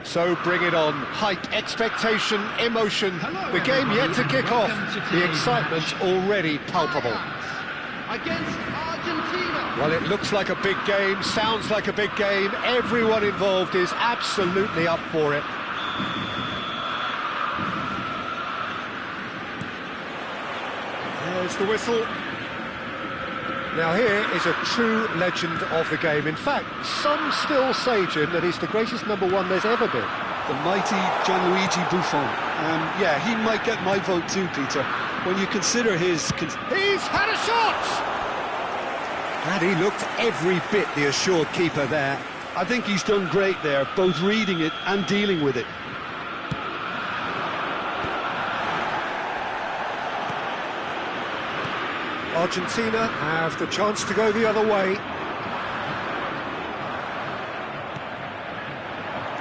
So bring it on. Hype, expectation, emotion. The game yet to kick off. The excitement already palpable. Against Argentina. Well, it looks like a big game, sounds like a big game. Everyone involved is absolutely up for it. There's the whistle. Now here is a true legend of the game. In fact, some still say, Jim, that he's the greatest number one there's ever been. The mighty Gianluigi Buffon. Yeah, he might get my vote too, Peter. When you consider his... He's had a shot! And he looked every bit the assured keeper there. I think he's done great there, both reading it and dealing with it. Argentina have the chance to go the other way.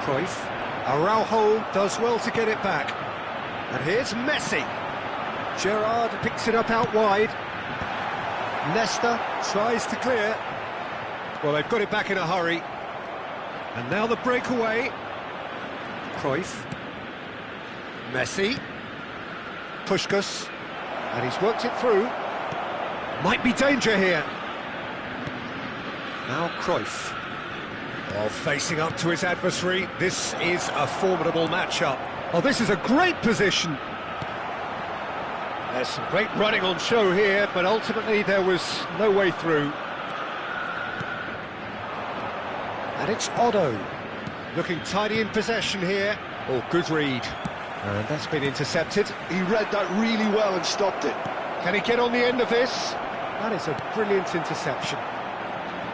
Cruyff. Araujo does well to get it back. And here's Messi. Gerrard picks it up out wide. Nesta tries to clear. Well, they've got it back in a hurry. And now the breakaway. Cruyff. Messi. Puskás. And he's worked it through. Might be danger here. Now Cruyff. While facing up to his adversary, this is a formidable matchup. Oh, this is a great position. There's some great running on show here, but ultimately there was no way through. And it's Otto. Looking tidy in possession here. Oh, good read. And that's been intercepted. He read that really well and stopped it. Can he get on the end of this? That is a brilliant interception.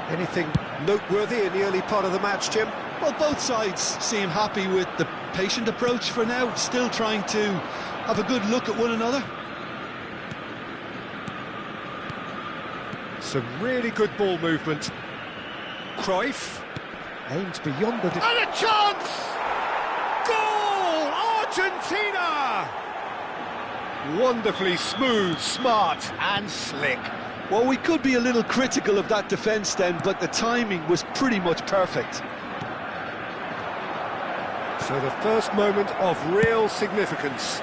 Anything noteworthy in the early part of the match, Jim? Well, both sides seem happy with the patient approach for now, still trying to have a good look at one another. Some really good ball movement. Cruyff aims beyond the... And a chance! Goal! Argentina! Wonderfully smooth, smart and slick. Well, we could be a little critical of that defence then, but the timing was pretty much perfect. So the first moment of real significance.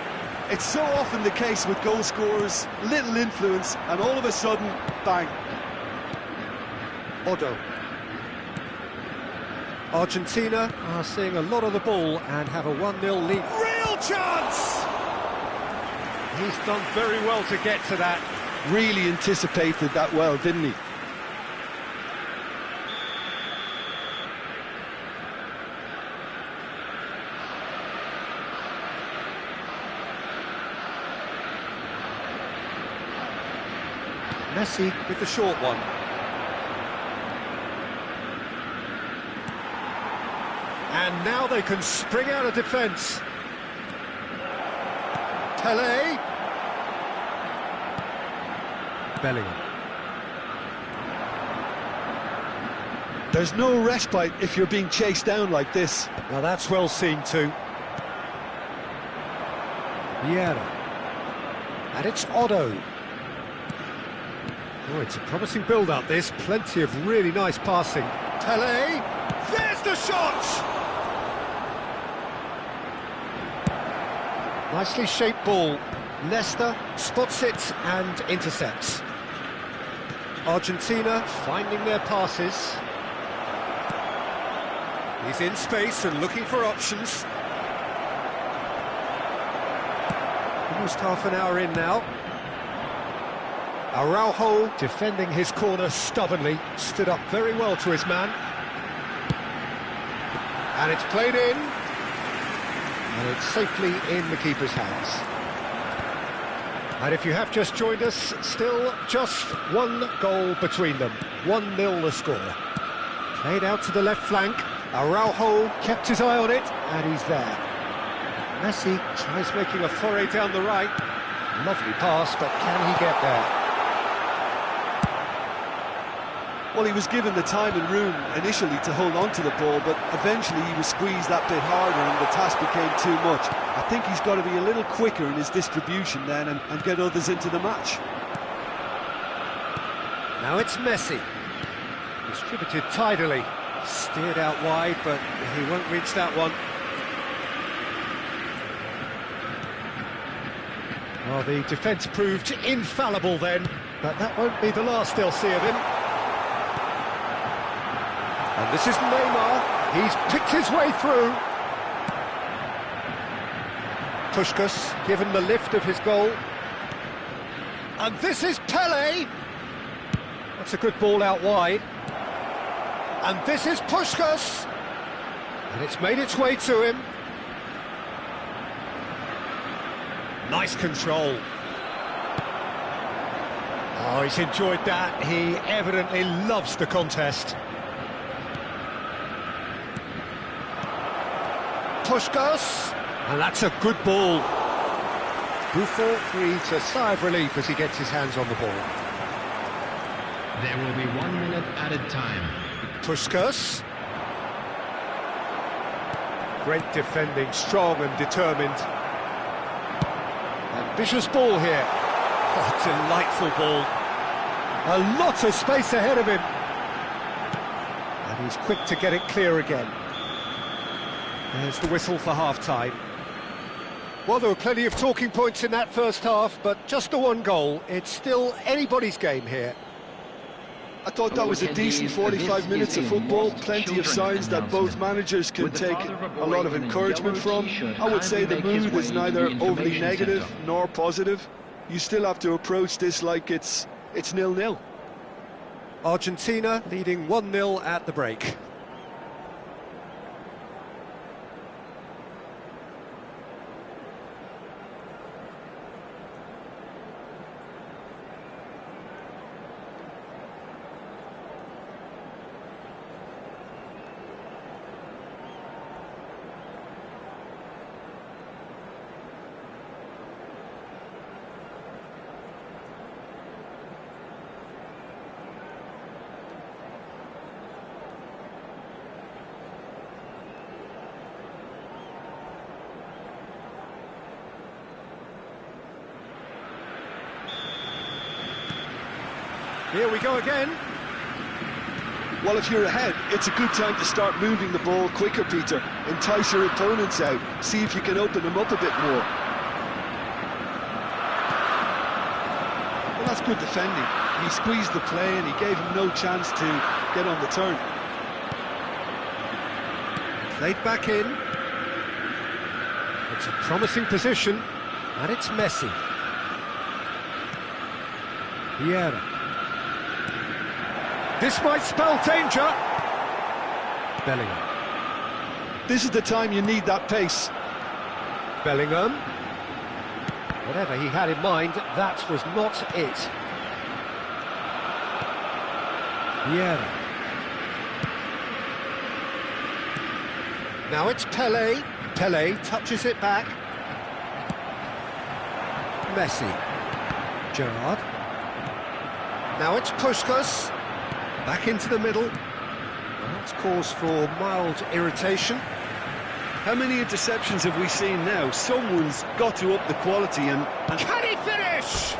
It's so often the case with goal scorers, little influence, and all of a sudden, bang. Otto. Argentina are seeing a lot of the ball and have a 1-0 lead. Real chance! He's done very well to get to that. Really anticipated that well, didn't he? Messi with the short one. And now they can spring out of defence. Pelé. Bellingham. There's no respite if you're being chased down like this. Now that's well seen too. Vieira. And it's Otto. Oh, it's a promising build-up, this. Plenty of really nice passing. Pelé. There's the shot! Nicely shaped ball. Nesta spots it and intercepts. Argentina finding their passes. He's in space and looking for options. Almost half an hour in now. Araujo defending his corner stubbornly, stood up very well to his man. And it's played in. And it's safely in the keeper's hands. And if you have just joined us, still just one goal between them. 1-0 the score. Played out to the left flank. Araujo kept his eye on it, and he's there. Messi tries making a foray down the right. Lovely pass, but can he get there? Well, he was given the time and room initially to hold on to the ball, but eventually he was squeezed that bit harder and the task became too much. I think he's got to be a little quicker in his distribution then and get others into the match. Now it's Messi. Distributed tidily. Steered out wide, but he won't reach that one. Well, the defence proved infallible then, but that won't be the last they'll see of him. And this is Neymar. He's picked his way through. Puskas given the lift of his goal. And this is Pele. That's a good ball out wide. And this is Puskas. And it's made its way to him. Nice control. Oh, he's enjoyed that. He evidently loves the contest. Puskas. And that's a good ball. Buffon breathes a sigh of relief as he gets his hands on the ball. There will be 1 minute added time. Puskas. Great defending, strong and determined. Ambitious ball here. Oh, delightful ball. A lot of space ahead of him. And he's quick to get it clear again. There's the whistle for half-time. Well, there were plenty of talking points in that first half, but just the one goal. It's still anybody's game here. I thought that was a decent 45 minutes of football, plenty of signs that both managers can take a lot of encouragement from. I would say the mood is neither overly negative nor positive. You still have to approach this like it's 0-0. Argentina leading 1-0 at the break. Here we go again. Well, if you're ahead, it's a good time to start moving the ball quicker, Peter. Entice your opponents out. See if you can open them up a bit more. Well, that's good defending. He squeezed the play and he gave him no chance to get on the turn. Played back in. It's a promising position, and it's Messi. Vieira. This might spell danger. Bellingham. This is the time you need that pace. Bellingham. Whatever he had in mind, that was not it. Vieira. Now it's Pele. Pele touches it back. Messi. Gerrard. Now it's Puskas. Back into the middle. Well, that's cause for mild irritation. How many interceptions have we seen now? Someone's got to up the quality and... Can he finish?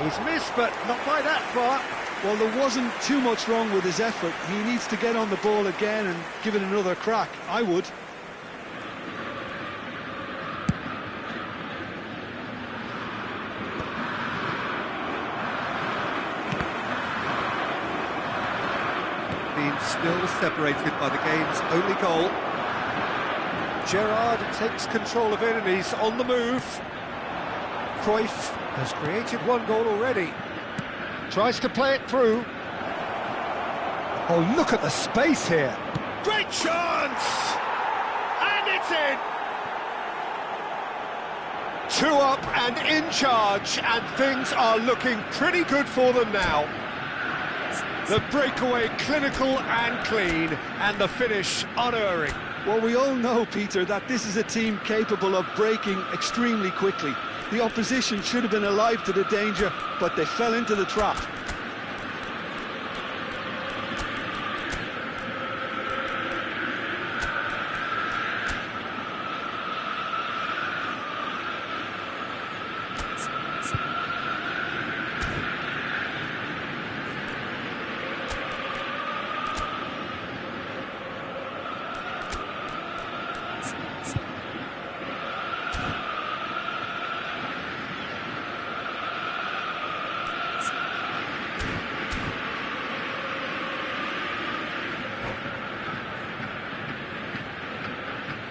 He's missed, but not by that far. Well, there wasn't too much wrong with his effort. He needs to get on the ball again and give it another crack. I would. Still separated by the game's only goal. Gerrard takes control of it and he's on the move. Cruyff has created one goal already. Tries to play it through. Oh, look at the space here. Great chance! And it's in! 2 up and in charge, and things are looking pretty good for them now. The breakaway clinical and clean, and the finish unerring. Well, we all know, Peter, that this is a team capable of breaking extremely quickly. The opposition should have been alive to the danger, but they fell into the trap.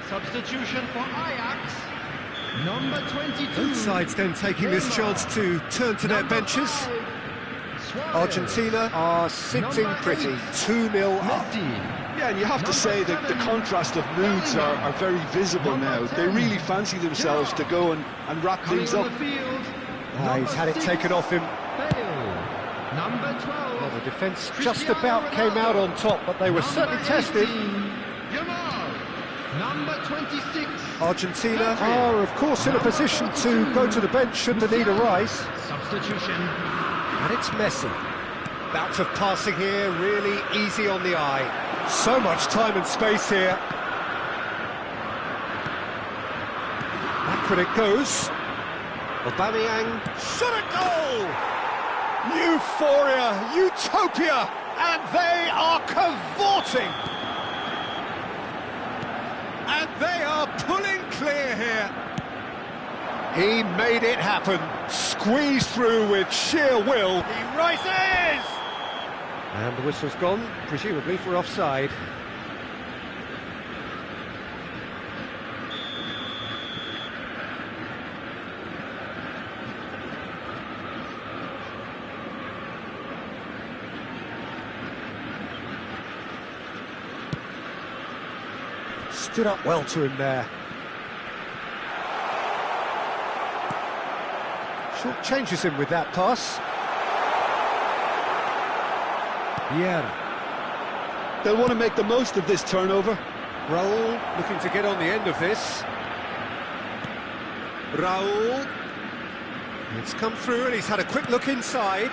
Substitution for Ajax, number 22. Both sides then taking this chance to turn to their benches. Argentina are sitting pretty, 2-0 up. Yeah, and you have to say that the contrast of moods are very visible now. They really fancy themselves to go and wrap things up. He's had it taken off him. Number 12. Well, the defence just about came out on top, but they were certainly tested. Number 26. Argentina are, of course, in a position to go to the bench should the need arise. Substitution. And it's Messi. Bouts of passing here, really easy on the eye. So much time and space here. Backward it goes. Aubameyang, shot a goal! Euphoria, utopia, and they are cavorting. And they are pulling clear here. He made it happen, squeezed through with sheer will. He rises! And the whistle's gone, presumably for offside. Stood up well to him there. Short changes him with that pass. Yeah. They'll want to make the most of this turnover. Raul looking to get on the end of this. Raul. It's come through and he's had a quick look inside.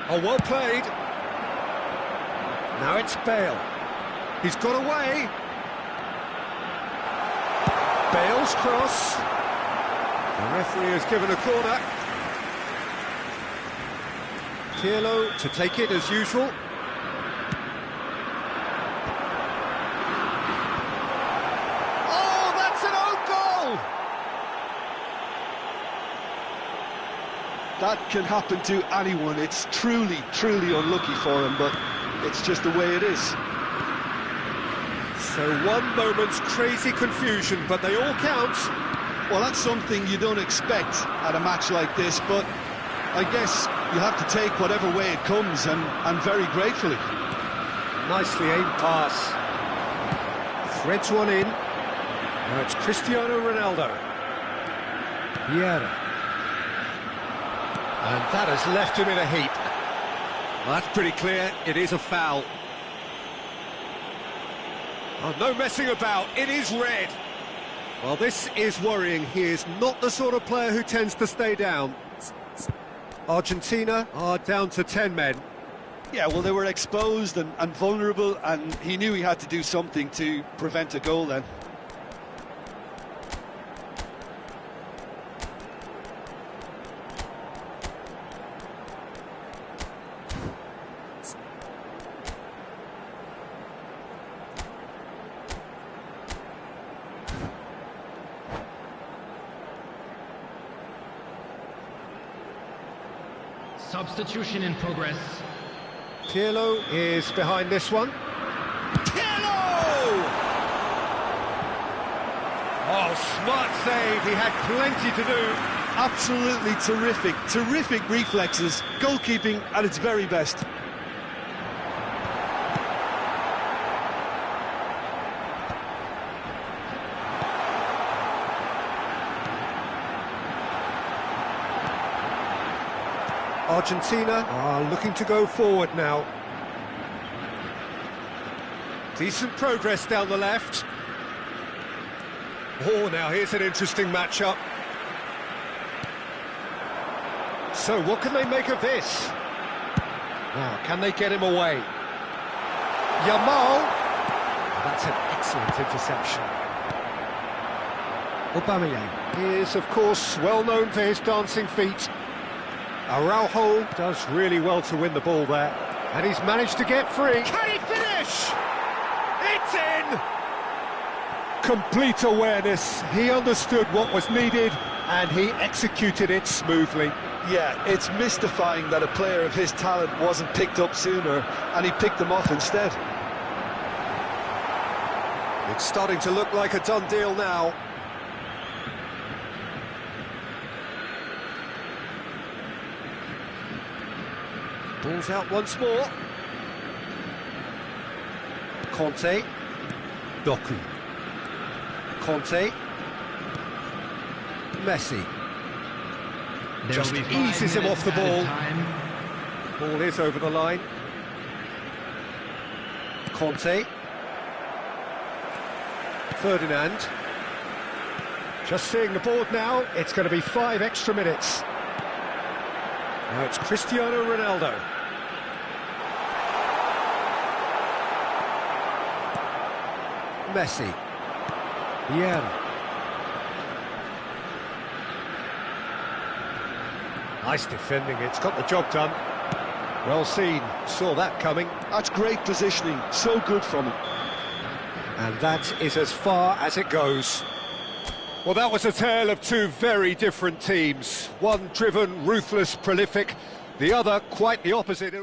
Oh, well played. Now it's Bale. He's got away. Bale's cross. The referee has given a corner. Pirlo to take it as usual. Oh, that's an own goal! That can happen to anyone. It's truly, truly unlucky for him, but it's just the way it is. So one moment's crazy confusion, but they all count. Well, that's something you don't expect at a match like this, but I guess you have to take whatever way it comes, and very gratefully. Nicely aimed pass. Threads one in. Now it's Cristiano Ronaldo. Vieira. And that has left him in a heap. Well, that's pretty clear. It is a foul. Oh, no messing about. It is red. Well, this is worrying. He is not the sort of player who tends to stay down. Argentina are down to 10 men. Yeah, well, they were exposed and vulnerable, and he knew he had to do something to prevent a goal then. Substitution in progress. Pirlo is behind this one. Pirlo! Oh, smart save. He had plenty to do. Absolutely terrific, terrific reflexes. Goalkeeping at its very best. Argentina are looking to go forward now. Decent progress down the left. Oh, now here's an interesting matchup. So what can they make of this? Now, can they get him away? Yamal. Oh, that's an excellent interception. Aubameyang is, of course, well known for his dancing feet. Araujo does really well to win the ball there. And he's managed to get free. Can he finish? It's in! Complete awareness. He understood what was needed and he executed it smoothly. Yeah, it's mystifying that a player of his talent wasn't picked up sooner, and he picked them off instead. It's starting to look like a done deal now. Ball's out once more. Conte. Doku. Conte. Messi. Just eases him off the ball. Ball is over the line. Conte. Ferdinand. Just seeing the board now, it's going to be 5 extra minutes. Now it's Cristiano Ronaldo. Messi. Vieira. Nice defending, it's got the job done. Well seen, saw that coming. That's great positioning, so good from him. And that is as far as it goes. Well, that was a tale of two very different teams. One driven, ruthless, prolific. The other quite the opposite.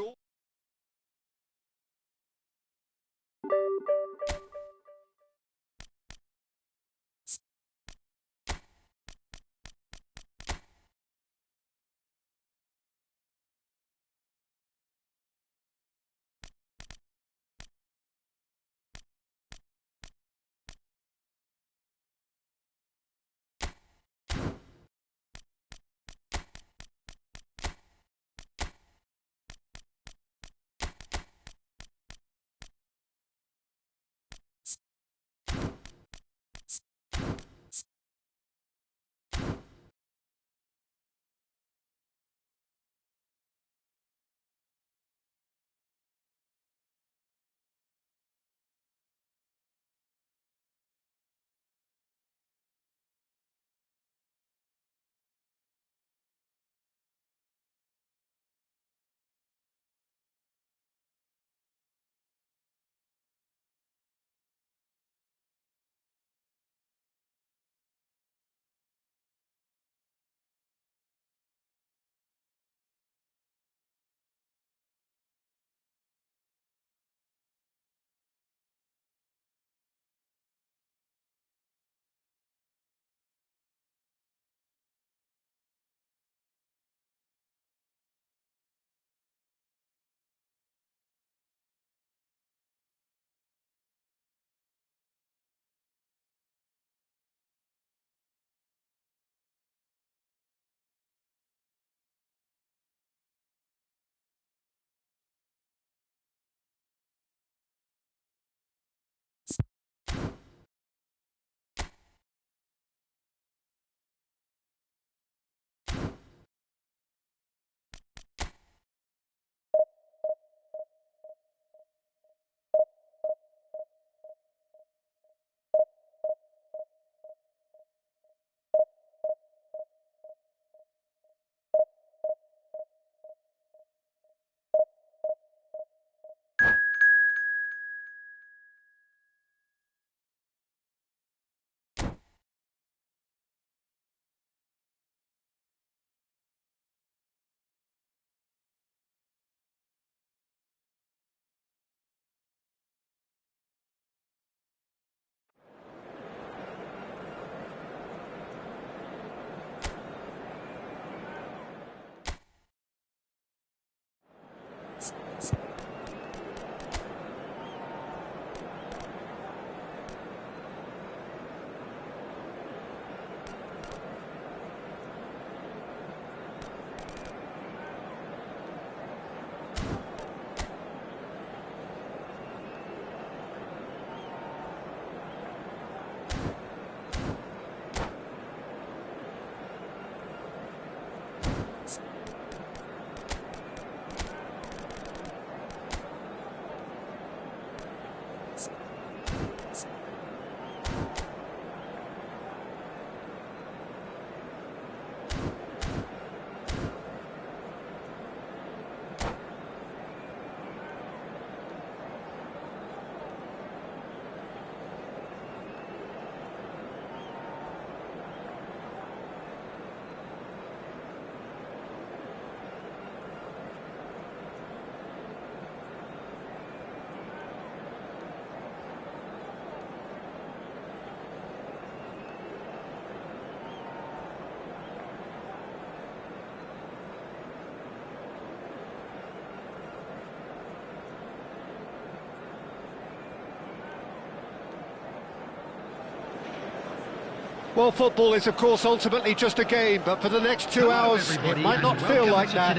Well, football is, of course, ultimately just a game, but for the next 2 hours, it might not feel like that.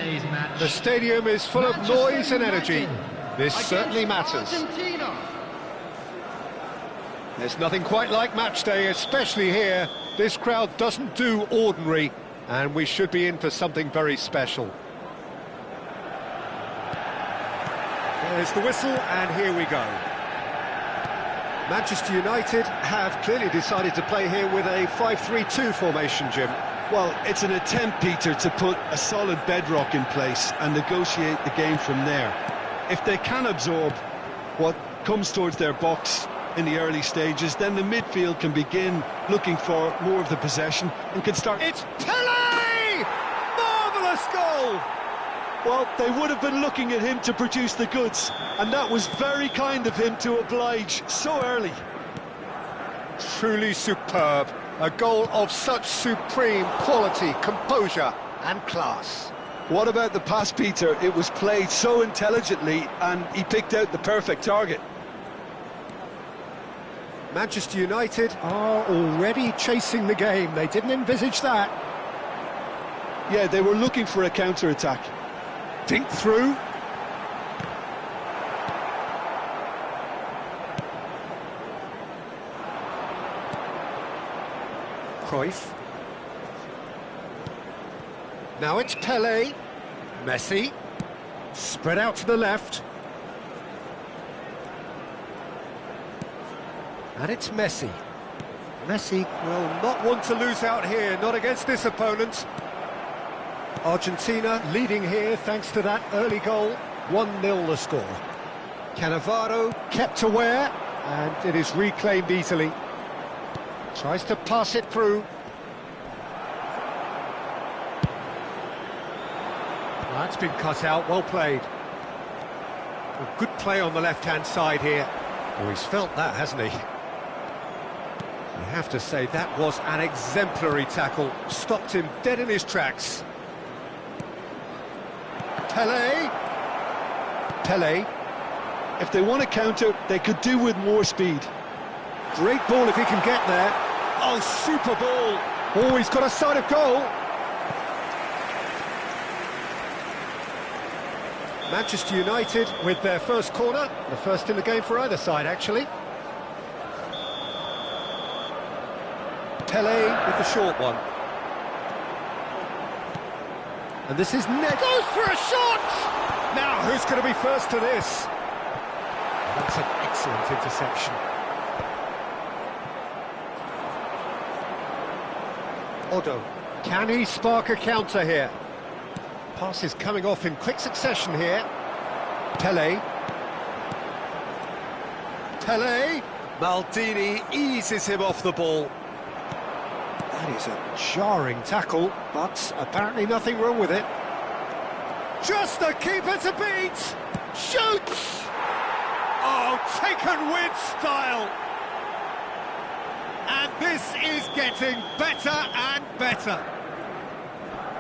The stadium is full of noise and energy. This certainly matters. Argentina. There's nothing quite like match day, especially here. This crowd doesn't do ordinary, and we should be in for something very special. There's the whistle, and here we go. Manchester United have clearly decided to play here with a 5-3-2 formation, Jim. Well, it's an attempt, Peter, to put a solid bedrock in place and negotiate the game from there. If they can absorb what comes towards their box in the early stages, then the midfield can begin looking for more of the possession and can start... It's Pelé! Marvellous goal! Well, they would have been looking at him to produce the goods, and that was very kind of him to oblige so early. Truly superb. A goal of such supreme quality, composure and class. What about the pass, Peter? It was played so intelligently, and he picked out the perfect target. Manchester United are already chasing the game. They didn't envisage that. Yeah, they were looking for a counter-attack. Dink through. Cruyff. Now it's Pelé. Messi. Spread out to the left. And it's Messi. Messi will not want to lose out here, not against this opponent. Argentina leading here thanks to that early goal. 1-0 the score. Cannavaro kept aware, and it is reclaimed easily. Tries to pass it through. That's been cut out, well played. A good play on the left-hand side here. Oh, he's felt that, hasn't he? I have to say, that was an exemplary tackle. Stopped him dead in his tracks. Pelé. Pelé. If they want to counter, they could do with more speed. Great ball if he can get there. Oh, super ball. Oh, he's got a side of goal. Manchester United with their first corner. The first in the game for either side, actually. Pelé with the short one. And this is Ned. Goes for a shot! Now, who's going to be first to this? That's an excellent interception. Odo, can he spark a counter here? Pass is coming off in quick succession here. Pelé. Pelé. Maldini eases him off the ball. That is a jarring tackle, but apparently nothing wrong with it. Just the keeper to beat! Shoots! Oh, taken with style! And this is getting better and better.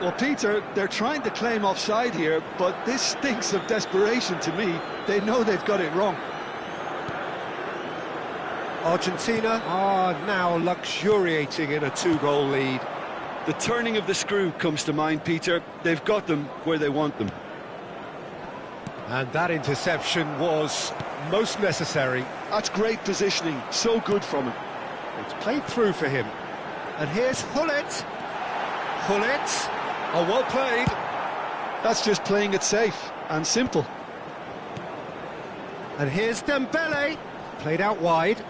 Well, Peter, they're trying to claim offside here, but this stinks of desperation to me. They know they've got it wrong. Argentina are now luxuriating in a 2-goal lead. The turning of the screw comes to mind, Peter. They've got them where they want them. And that interception was most necessary. That's great positioning, so good from him. It's played through for him. And here's Hullet. Hullet. Oh, well played. That's just playing it safe and simple. And here's Dembele. Played out wide.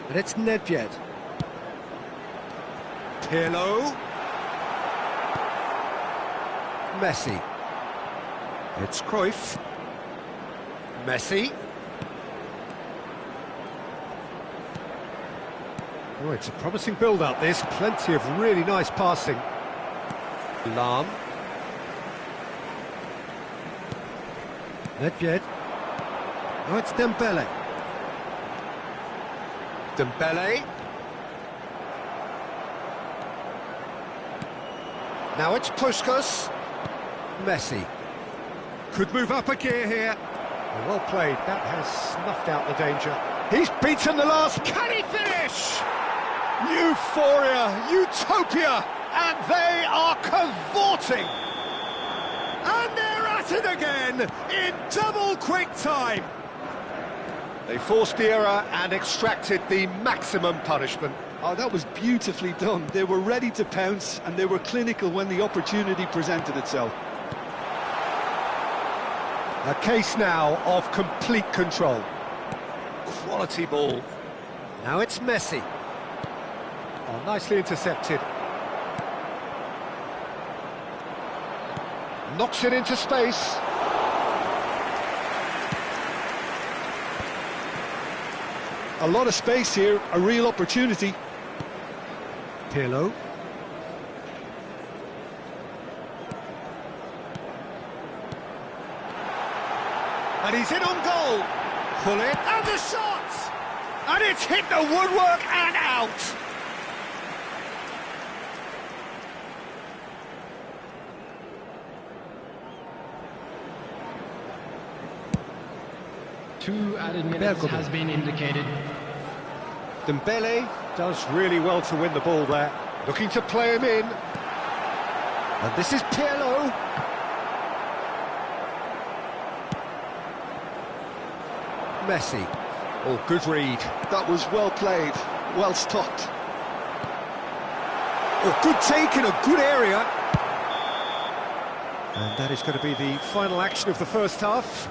And it's Nedved. Pirlo. Messi. It's Cruyff. Messi. Oh, it's a promising build-up, this. Plenty of really nice passing. Lahm. Nedved. Oh, it's Dembele. Dembele. Now it's Puskas. Messi. Could move up a gear here. Well played. That has snuffed out the danger. He's beaten the last. Can he finish? Euphoria, utopia, and they are cavorting. And they're at it again in double quick time. They forced the error and extracted the maximum punishment. Oh, that was beautifully done. They were ready to pounce, and they were clinical when the opportunity presented itself. A case now of complete control. Quality ball. Now it's Messi. Oh, nicely intercepted. Knocks it into space. A lot of space here, a real opportunity. Pirlo. And he's in on goal. Pull it, and the shot! And it's hit the woodwork and out. Two added minutes has been indicated. Dembele does really well to win the ball there. Looking to play him in. And this is Pirlo. Messi. Oh, good read. That was well played, well stopped. Oh, good take in a good area. And that is going to be the final action of the first half.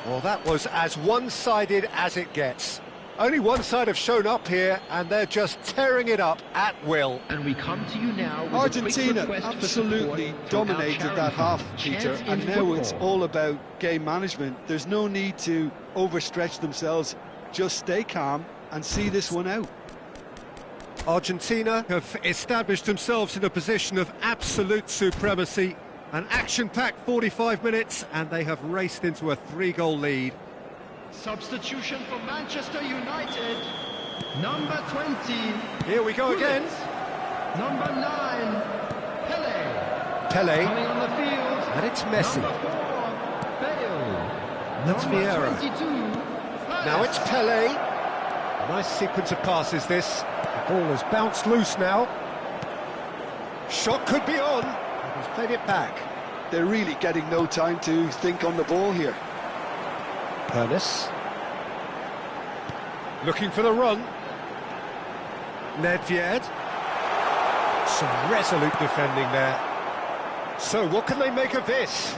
Well, that was as one-sided as it gets. Only one side have shown up here, and they're just tearing it up at will. And we come to you now with Argentina a quick request absolutely for support dominated from our that half, charity Peter, Chance and in now Football. it's all about game management. There's no need to overstretch themselves. Just stay calm and see this one out. Argentina have established themselves in a position of absolute supremacy. An action-packed 45 minutes, and they have raced into a 3-goal lead. Substitution for Manchester United. Number 20. Here we go again. Number 9. Pele. Pele, Coming on the field. and it's Messi. Number 4. Bale. That's Number Vieira. 22. Now it's Pele. A nice sequence of passes, this. The ball has bounced loose now. Shot could be on. And he's played it back. They're really getting no time to think on the ball here. Ernest. Looking for the run. Nedved. Some resolute defending there. So what can they make of this?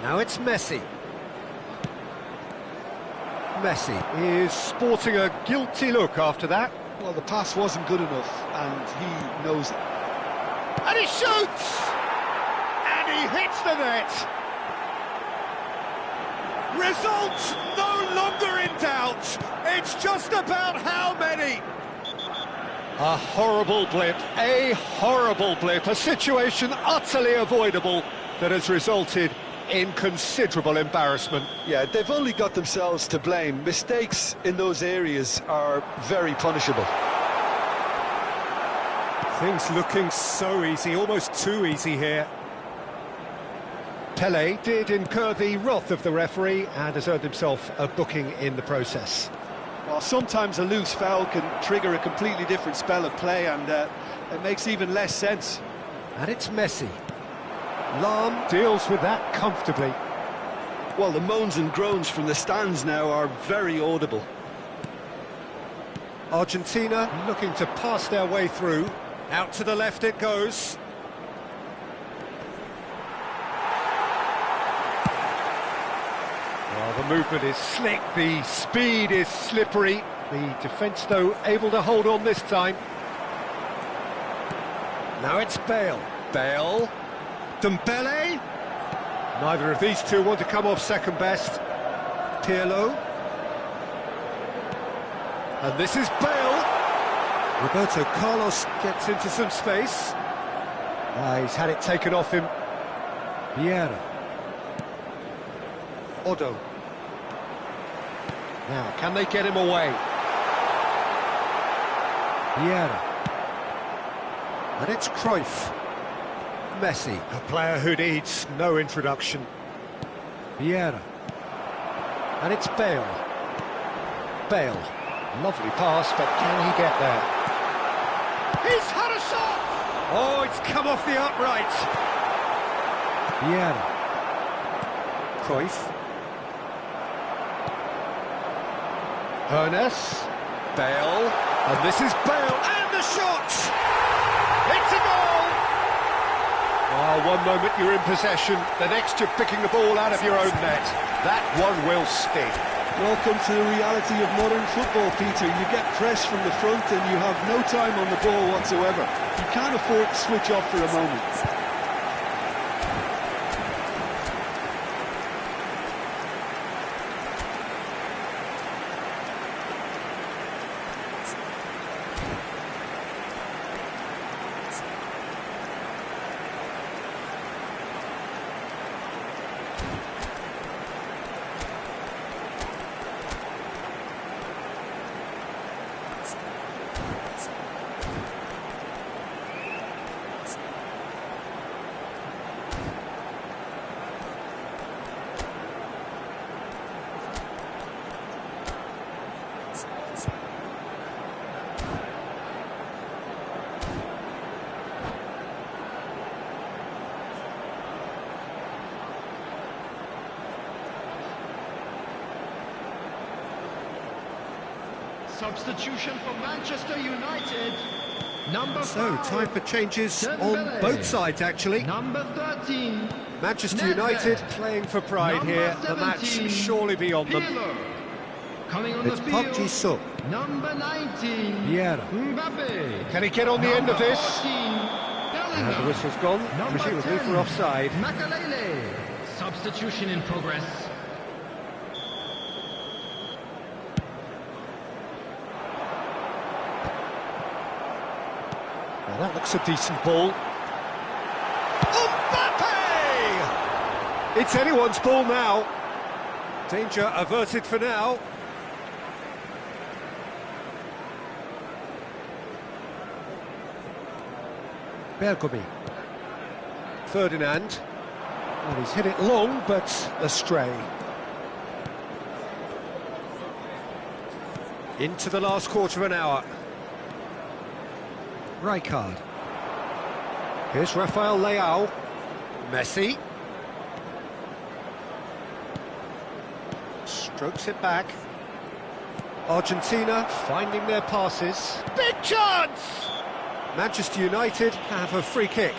Now it's Messi. Messi is sporting a guilty look after that. Well, the pass wasn't good enough, and he knows it. And he shoots! And he hits the net! Results no longer in doubt. It's just about how many. A horrible blip, a situation utterly avoidable that has resulted in considerable embarrassment. Yeah, they've only got themselves to blame. Mistakes in those areas are very punishable. Things looking so easy, almost too easy here. Pele did incur the wrath of the referee and has earned himself a booking in the process. Well, sometimes a loose foul can trigger a completely different spell of play, and it makes even less sense. And it's Messi. Lahm deals with that comfortably. Well, the moans and groans from the stands now are very audible. Argentina looking to pass their way through. Out to the left it goes. Well, the movement is slick, the speed is slippery. The defence, though, able to hold on this time. Now it's Bale. Bale. Dembele. Neither of these two want to come off second best. Pirlo. And this is Bale. Roberto Carlos gets into some space. He's had it taken off him. Vieira. Odo. Now, can they get him away? Vieira. And it's Cruyff. Messi, a player who needs no introduction. Vieira. And it's Bale. Bale. Lovely pass, but can he get there? He's had a shot! Oh, it's come off the upright. Vieira. Cruyff. Ernest. Bale. And this is Bale, and the shot! It's a goal! Well, one moment you're in possession, the next you're picking the ball out of your own net. That one will sting. Welcome to the reality of modern football, Peter. You get pressed from the front and you have no time on the ball whatsoever. You can't afford to switch off for a moment. Substitution for Manchester United. Number 5. So, time for changes on both sides, actually. Number 13. Manchester United playing for pride here. The match surely be on them. Coming on It's the Park field. Ji-suk. Number 19. Vieira. Mbappe. Can he get on the end of Number this? 14, And the Bellingham. whistle's gone. Number Presumably 10, for offside. Makalele. Substitution in progress. Well, that looks a decent ball. Mbappe! It's anyone's ball now. Danger averted for now. Bergomi. Ferdinand. Well, he's hit it long, but astray. Into the last quarter of an hour. Rijkaard. Here's Rafael Leao. Messi. Strokes it back. Argentina finding their passes. Big chance! Manchester United have a free kick.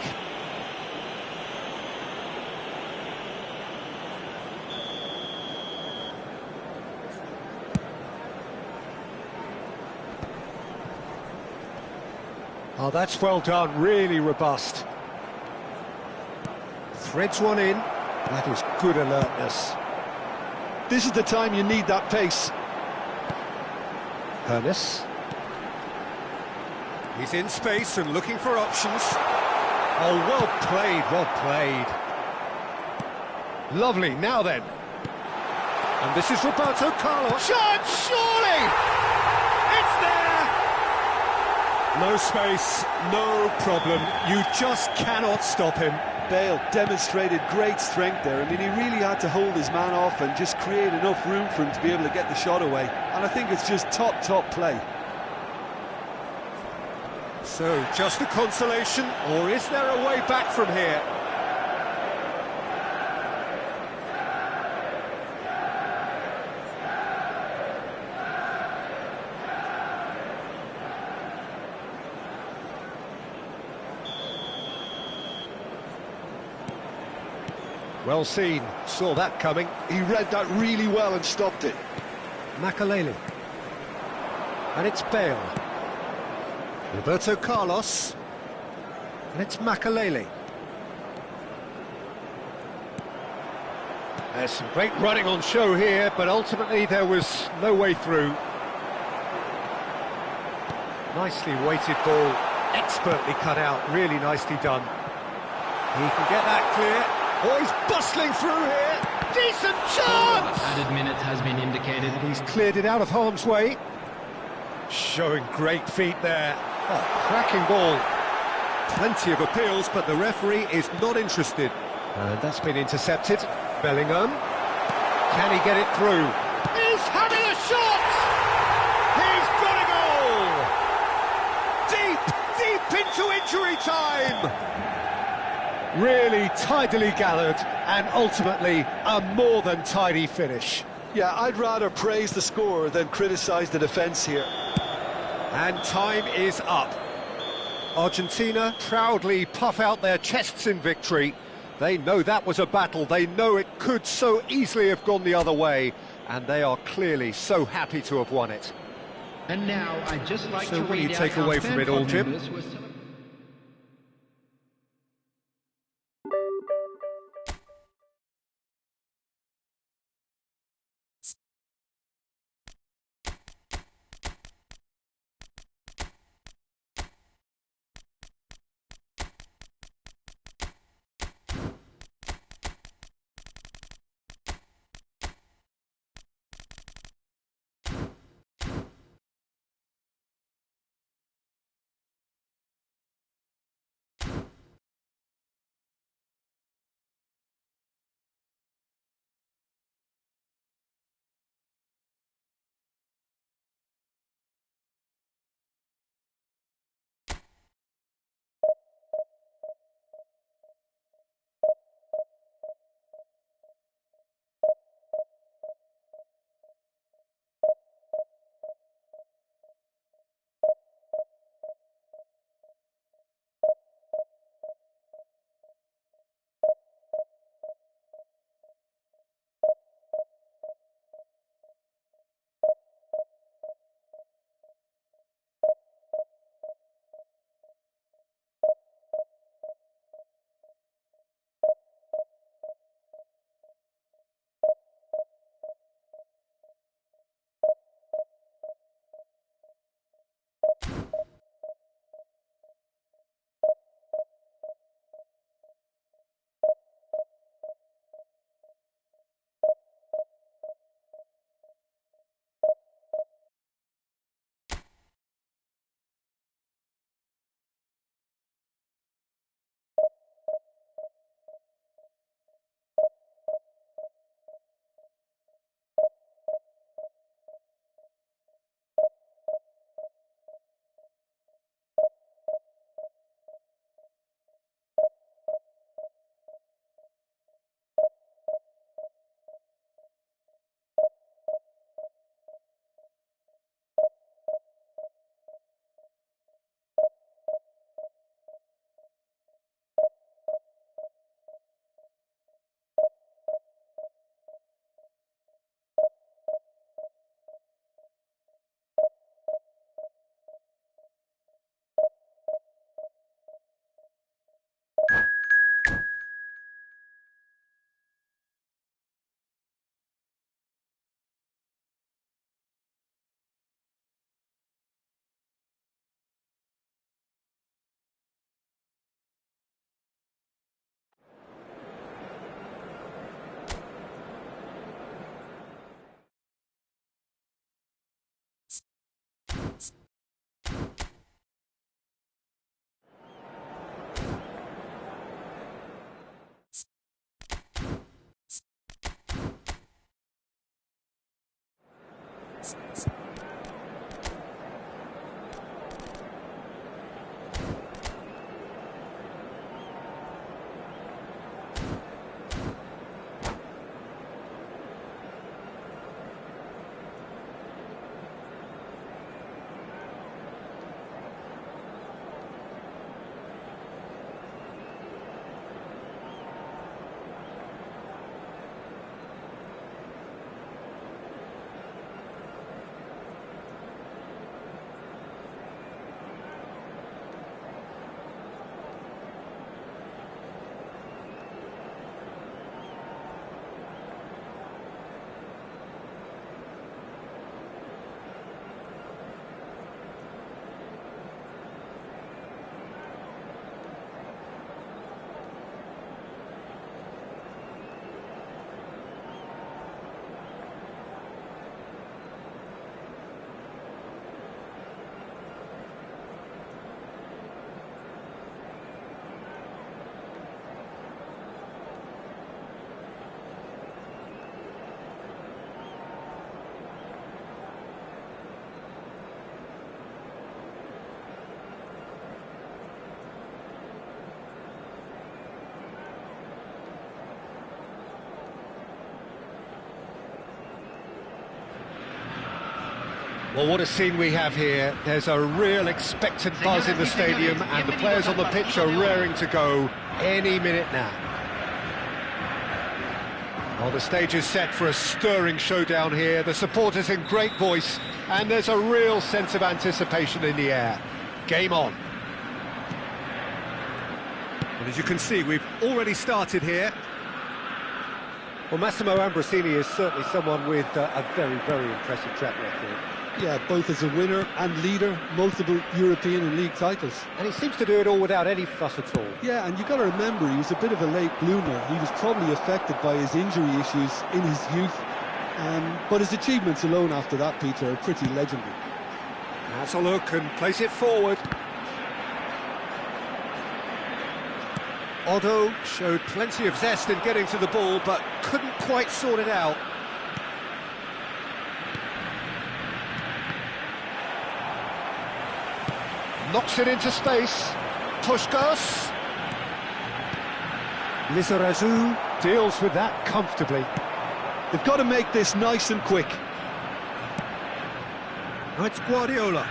Oh, that's well done, really robust. Threads one in. That is good alertness. This is the time you need that pace. Ernest. He's in space and looking for options. Oh, well played, well played. Lovely, now then. And this is Roberto Carlos. Shot, surely! It's there! No space, no problem. You just cannot stop him. Bale demonstrated great strength there. I mean, he really had to hold his man off and just create enough room for him to be able to get the shot away. And I think it's just top play. So, just a consolation, or is there a way back from here? Well seen, saw that coming. He read that really well and stopped it. Makalele. And it's Bale. Roberto Carlos. And it's Makalele. There's some great running on show here, but ultimately there was no way through. Nicely weighted ball, expertly cut out, really nicely done. He can get that clear. Oh, he's bustling through here. Decent chance! Added minute has been indicated. And he's cleared it out of harm's way. Showing great feet there. Oh, cracking ball. Plenty of appeals, but the referee is not interested. And that's been intercepted. Bellingham. Can he get it through? He's having a shot! He's deep into injury time! Really tidily gathered, and ultimately a more than tidy finish. Yeah, I'd rather praise the scorer than criticise the defence here. And time is up. Argentina proudly puff out their chests in victory. They know that was a battle, they know it could so easily have gone the other way, and they are clearly so happy to have won it. And now I'd just like So to what do you read take out away how from fan it all, club Jim? members were Well, what a scene we have here. There's a real expectant buzz in the stadium, and the players on the pitch are raring to go any minute now. Well, the stage is set for a stirring showdown here. The supporters in great voice, and there's a real sense of anticipation in the air. Game on. Well, as you can see, we've already started here. Well, Massimo Ambrosini is certainly someone with a very, very impressive track record. Yeah, both as a winner and leader, multiple European and league titles. And he seems to do it all without any fuss at all. Yeah, and you've got to remember, he was a bit of a late bloomer. He was probably affected by his injury issues in his youth. But his achievements alone after that, Peter, are pretty legendary. Has a look and plays it forward. Otto showed plenty of zest in getting to the ball, but couldn't quite sort it out. Knocks it into space. Puskás. Lizarazu deals with that comfortably. They've got to make this nice and quick. Now it's Guardiola.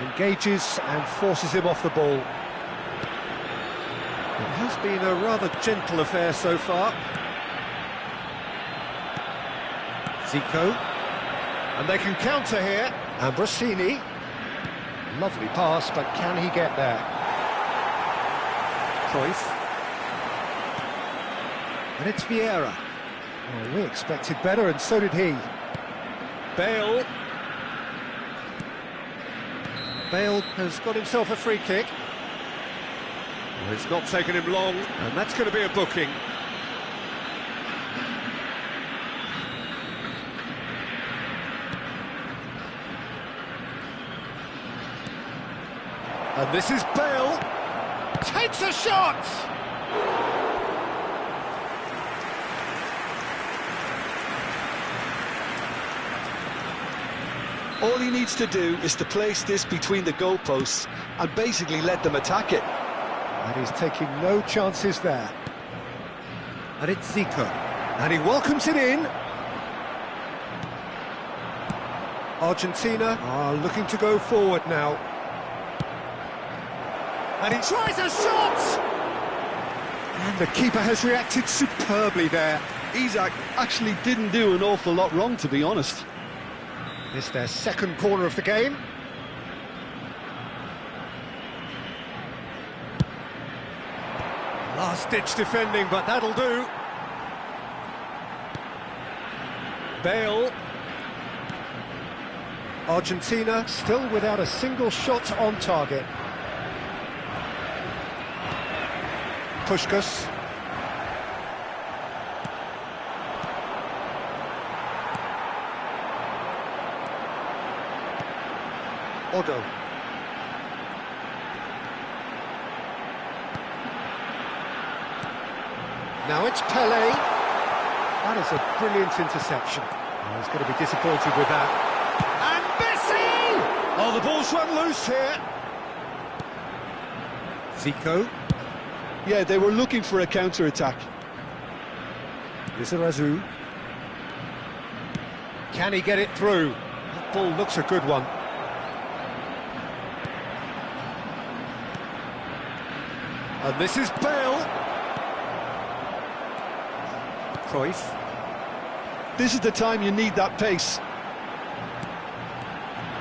Engages and forces him off the ball. It has been a rather gentle affair so far. Zico. And they can counter here. Ambrosini. Lovely pass, but can he get there? Cruyff. And it's Vieira. Oh, we expected better, and so did he. Bale. Bale has got himself a free kick. Well, it's not taken him long, and that's going to be a booking. And this is Bale. Takes a shot! All he needs to do is to place this between the goalposts and basically let them attack it. And he's taking no chances there. And it's Zico. And he welcomes it in. Argentina are looking to go forward now. And he tries a shot! And the keeper has reacted superbly there. Isak actually didn't do an awful lot wrong, to be honest. It's their second corner of the game. Last-ditch defending, but that'll do. Bale. Argentina still without a single shot on target. Puskás. Otto. Now it's Pelé. That is a brilliant interception. Oh, he's going to be disappointed with that. And Messi! Oh, the ball's run loose here. Zico. Yeah, they were looking for a counter-attack. Lizarazu. Can he get it through? That ball looks a good one. And this is Bale. Cruyff. This is the time you need that pace.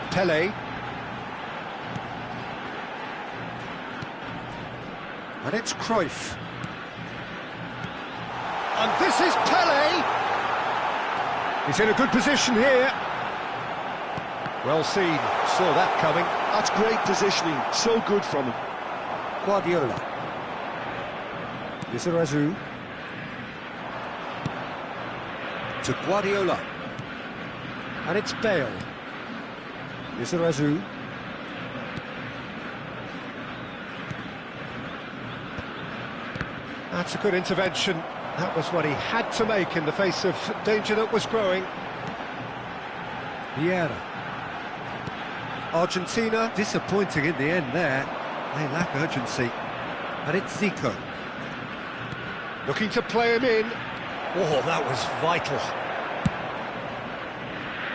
Pelé. And it's Cruyff. And this is Pelé. He's in a good position here. Well seen. Saw that coming. That's great positioning. So good from him. Guardiola. Lizarazu. To Guardiola. And it's Bale. Lizarazu. That's a good intervention. That was what he had to make in the face of danger that was growing. Vieira. Argentina disappointing in the end there. They lack urgency. And it's Zico. Looking to play him in. Oh, that was vital.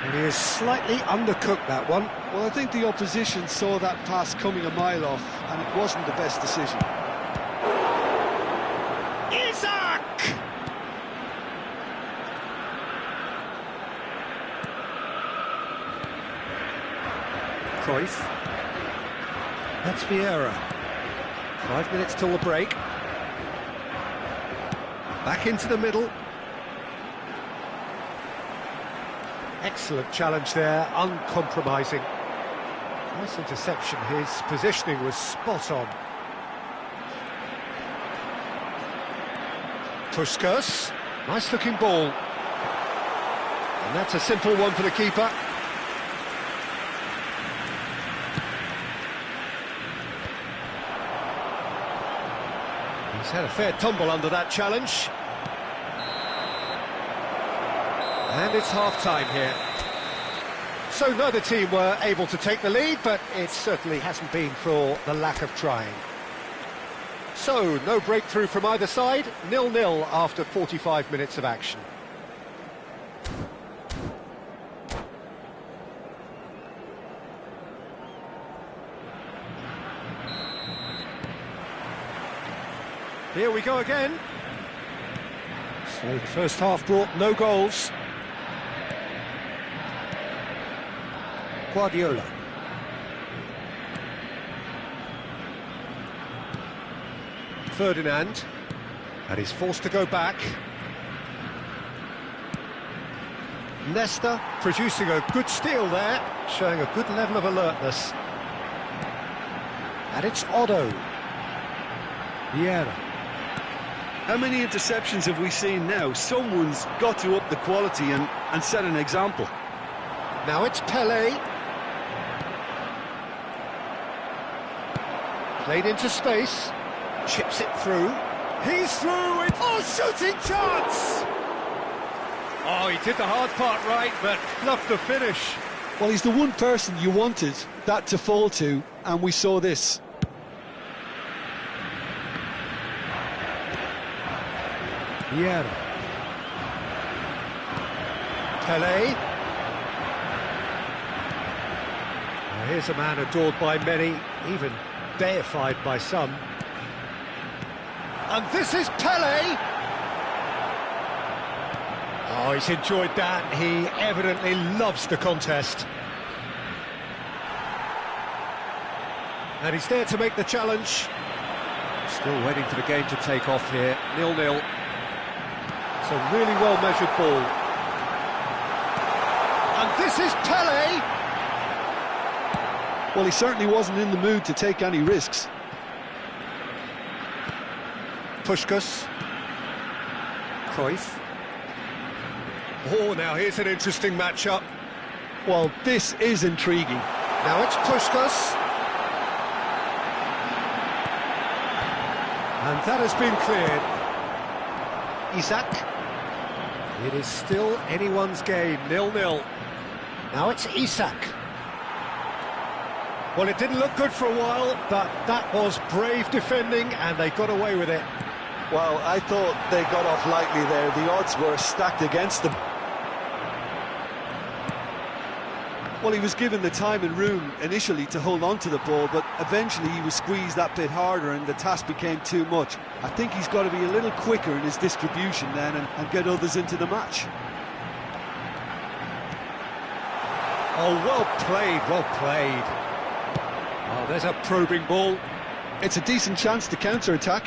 And he is slightly undercooked, that one. Well, I think the opposition saw that pass coming a mile off, and it wasn't the best decision. Isaac! Cruyff. That's Vieira. 5 minutes till the break. Back into the middle. Excellent challenge there, uncompromising. Nice interception, his positioning was spot on. Puskas, nice looking ball. And that's a simple one for the keeper. He's had a fair tumble under that challenge. And it's half-time here. So neither team were able to take the lead, but it certainly hasn't been for the lack of trying. So, no breakthrough from either side, 0-0 after 45 minutes of action. Here we go again. So the first half brought no goals. Guardiola. Ferdinand. And he's forced to go back. Nesta producing a good steal there, showing a good level of alertness. And it's Otto. Vieira. How many interceptions have we seen now? Someone's got to up the quality and set an example. Now it's Pelé. Played into space. Chips it through. He's through. It's shooting chance! Oh, he did the hard part right, but fluffed the finish. Well, he's the one person you wanted that to fall to, and we saw this. Vieira. Pelé. Now here's a man adored by many, even deified by some. And this is Pelé! Oh, he's enjoyed that. He evidently loves the contest. And he's there to make the challenge. Still waiting for the game to take off here. 0-0. It's a really well-measured ball. And this is Pelé! Well, he certainly wasn't in the mood to take any risks. Puskas. Cruyff. Oh, now here's an interesting matchup. Well, this is intriguing. Now it's Puskas. And that has been cleared. Isaac. It is still anyone's game, 0-0. Now it's Isaac. Well, it didn't look good for a while, but that was brave defending, and they got away with it. Well, I thought they got off lightly there. The odds were stacked against them. Well, he was given the time and room initially to hold on to the ball, but eventually he was squeezed that bit harder and the task became too much. I think he's got to be a little quicker in his distribution then and get others into the match. Oh, well played, well played. Oh, there's a probing ball. It's a decent chance to counter-attack.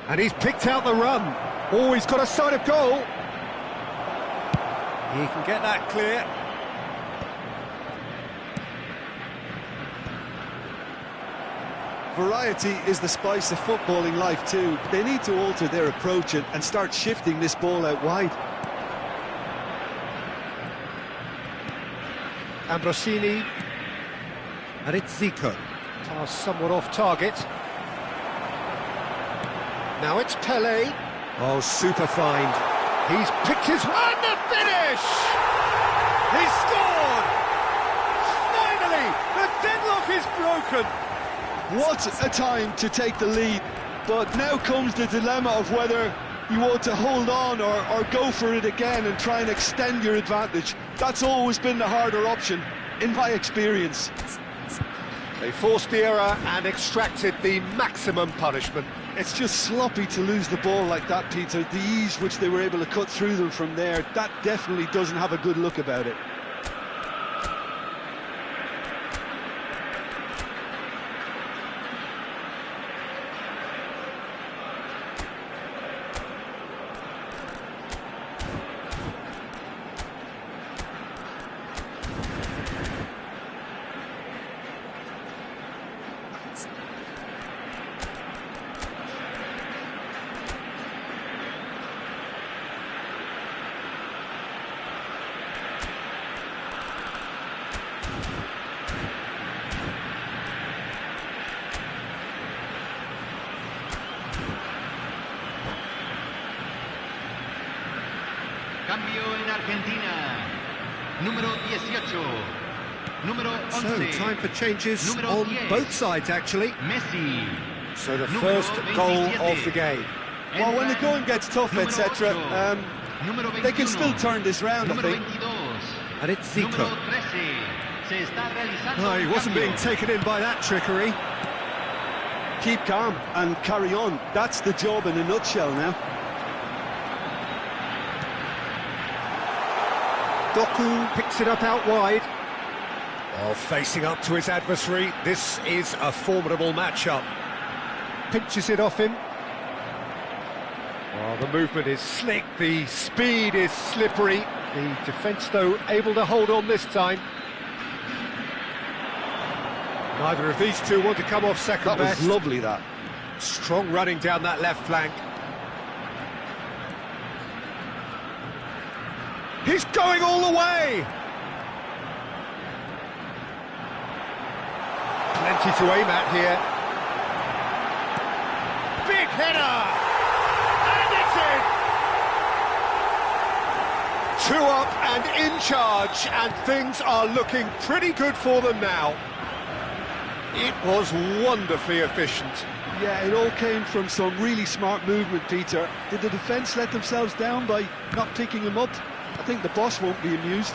And he's picked out the run. Oh, he's got a sight of goal. He can get that clear. Variety is the spice of footballing life too. They need to alter their approach and start shifting this ball out wide. Ambrosini. And it's Zico. Pass somewhat off target. Now it's Pelé. Oh, super find. He's picked his one. The finish! He scored! Finally, the deadlock is broken. What a time to take the lead. But now comes the dilemma of whether you want to hold on or go for it again and try and extend your advantage. That's always been the harder option, in my experience. They forced the error and extracted the maximum punishment. It's just sloppy to lose the ball like that, Peter. The ease which they were able to cut through them from there, that definitely doesn't have a good look about it. Cambio en Argentina. Número 18. Número 11. So, time for changes Número on 10. both sides, actually. Messi. So, the Número first goal 27. of the game. Well, when the going gets tough, Número etc., 8. Número 21. they can still turn this round, I Número think. 22. And it's Zico. Número 13. Se está realizando Oh, he el wasn't cambio. being taken in by that trickery. Keep calm and carry on. That's the job in a nutshell now. Doku picks it up out wide. While facing up to his adversary, this is a formidable matchup. Pinches it off him. Well, the movement is slick, the speed is slippery. The defence, though, able to hold on this time. Neither of these two want to come off second That was best. lovely, that. Strong running down that left flank. He's going all the way! Plenty to aim at here. Big header! And it's in! 2 up and in charge, and things are looking pretty good for them now. It was wonderfully efficient. Yeah, it all came from some really smart movement, Peter. Did the defence let themselves down by not picking him up? I think the boss won't be amused.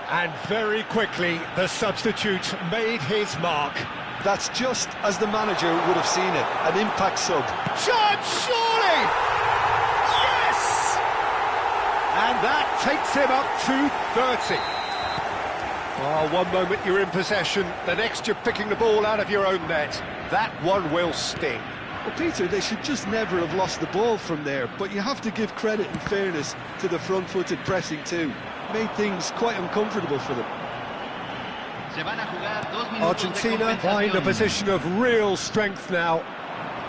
And very quickly, the substitute made his mark. That's just as the manager would have seen it, an impact sub. Shot, surely! Yes! And that takes him up to 30. Well, one moment you're in possession, the next you're picking the ball out of your own net. That one will sting. Well, Peter, they should just never have lost the ball from there, but you have to give credit and fairness to the front-footed pressing too. Made things quite uncomfortable for them. Se van a jugar 2 minutos de Argentina find a compensación. position of real strength now.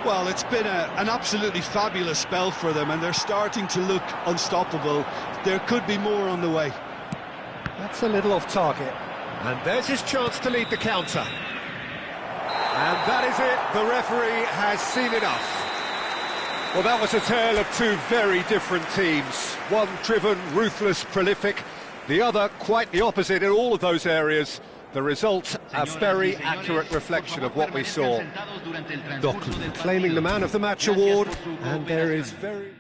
Well, it's been an absolutely fabulous spell for them, and they're starting to look unstoppable. There could be more on the way. That's a little off target. And there's his chance to lead the counter. And that is it, the referee has seen enough. Well, that was a tale of two very different teams. One driven, ruthless, prolific. The other quite the opposite in all of those areas. The result, a very accurate reflection of what we saw. Doku claiming the Man of the Match award, and there is very...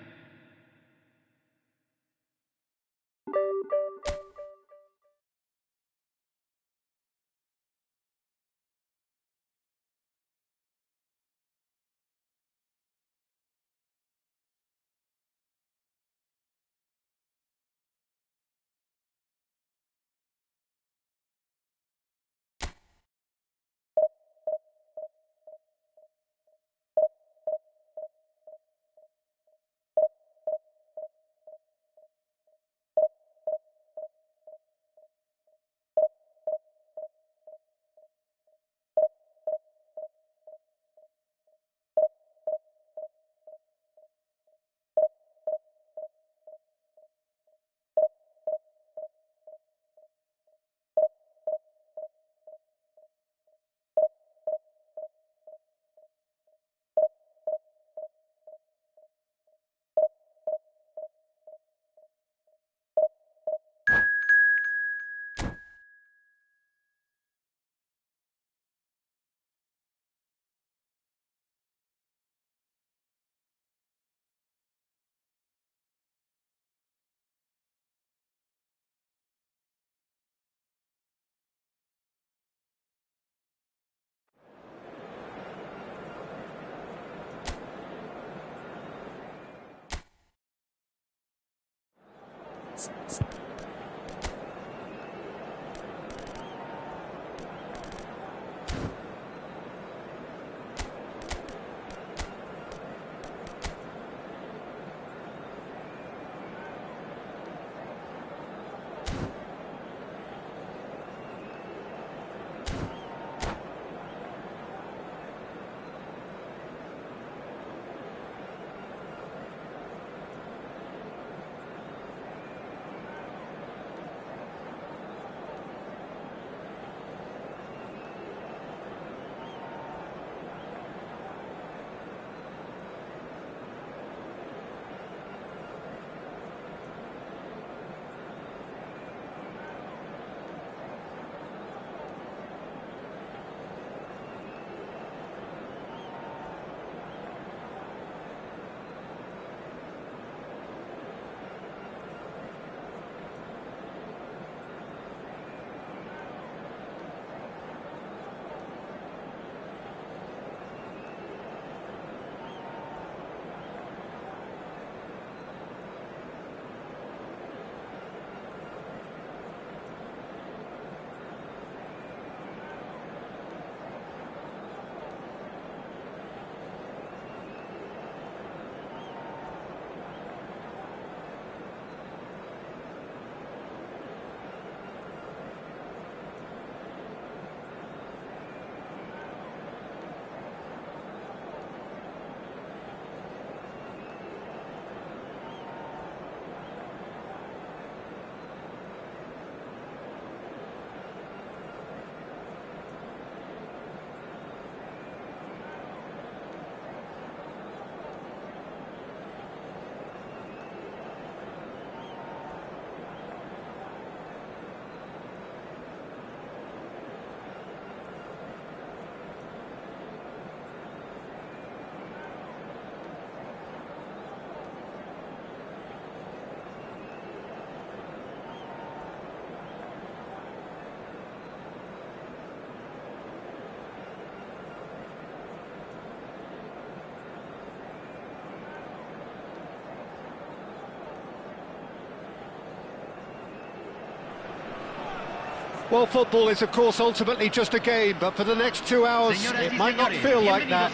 Well, football is, of course, ultimately just a game, but for the next 2 hours, it might not feel like that.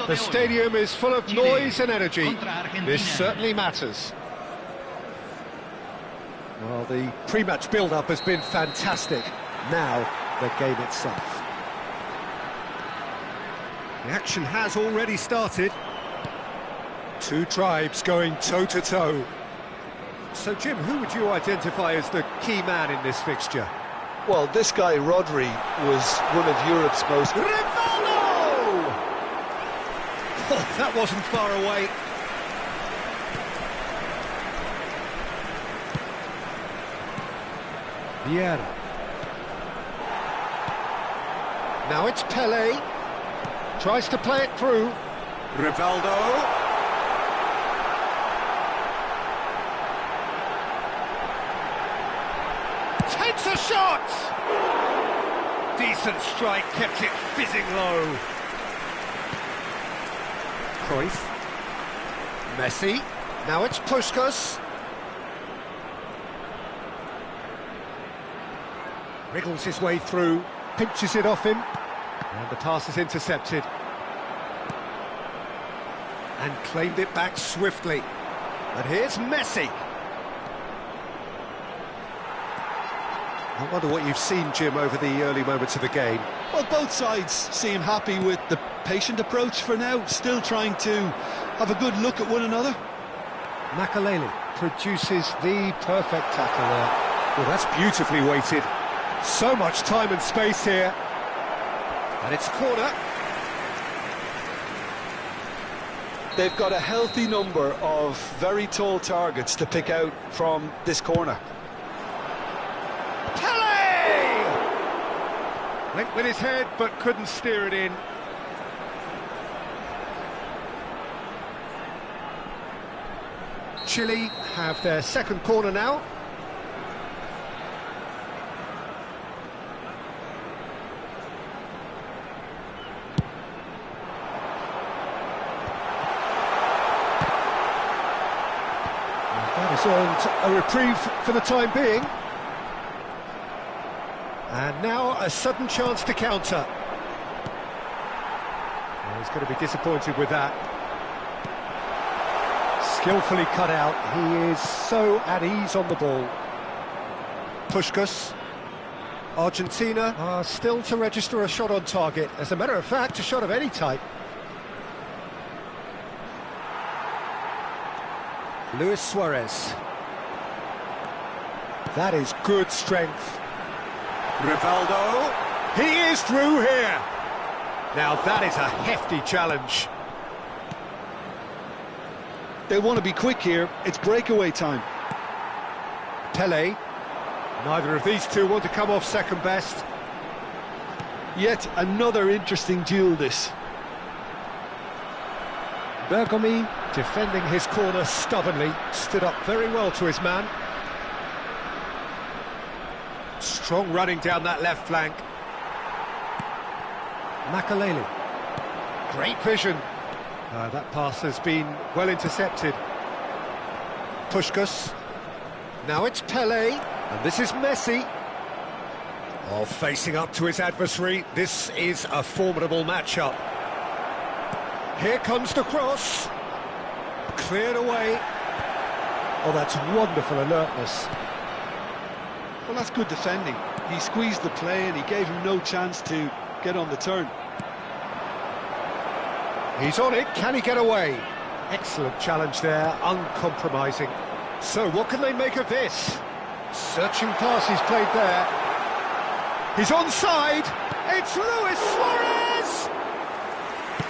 The stadium is full of noise and energy. This certainly matters. Well, the pre-match build-up has been fantastic. Now, the game itself. The action has already started. Two tribes going toe-to-toe. So, Jim, who would you identify as the key man in this fixture? Well, this guy, Rodri, was one of Europe's most... Rivaldo! Oh, that wasn't far away. Vieira. Now it's Pelé. Tries to play it through. Rivaldo. Takes a shot! Decent strike, kept it fizzing low. Cruyff. Messi. Now it's Puskas. Wriggles his way through, pinches it off him, and the pass is intercepted. And claimed it back swiftly. And here's Messi. I wonder what you've seen, Jim, over the early moments of the game. Well, both sides seem happy with the patient approach for now, still trying to have a good look at one another. Makaleli produces the perfect tackle there. Well, that's beautifully weighted. So much time and space here. And it's a corner. They've got a healthy number of very tall targets to pick out from this corner. Pelé! Went with his head, but couldn't steer it in. Chile have their second corner now. He's earned a reprieve for the time being. And now a sudden chance to counter. Well, he's going to be disappointed with that. Skillfully cut out. He is so at ease on the ball. Puskas. Argentina are still to register a shot on target. As a matter of fact, a shot of any type. Luis Suarez. That is good strength. Rivaldo. He is through here. Now that is a hefty challenge. They want to be quick here. It's breakaway time. Pele. Neither of these two want to come off second best. Yet another interesting duel, this. Bergomi, defending his corner stubbornly, stood up very well to his man. Strong running down that left flank. Makaleli. Great vision. That pass has been well intercepted. Puskas. Now it's Pele, and this is Messi. Oh, facing up to his adversary, this is a formidable matchup. Here comes the cross. Cleared away. Oh, that's wonderful alertness. Well, that's good defending. He squeezed the play and he gave him no chance to get on the turn. He's on it, can he get away? Excellent challenge there, uncompromising. So what can they make of this? Searching pass he's played there. He's onside. It's Luis Suarez!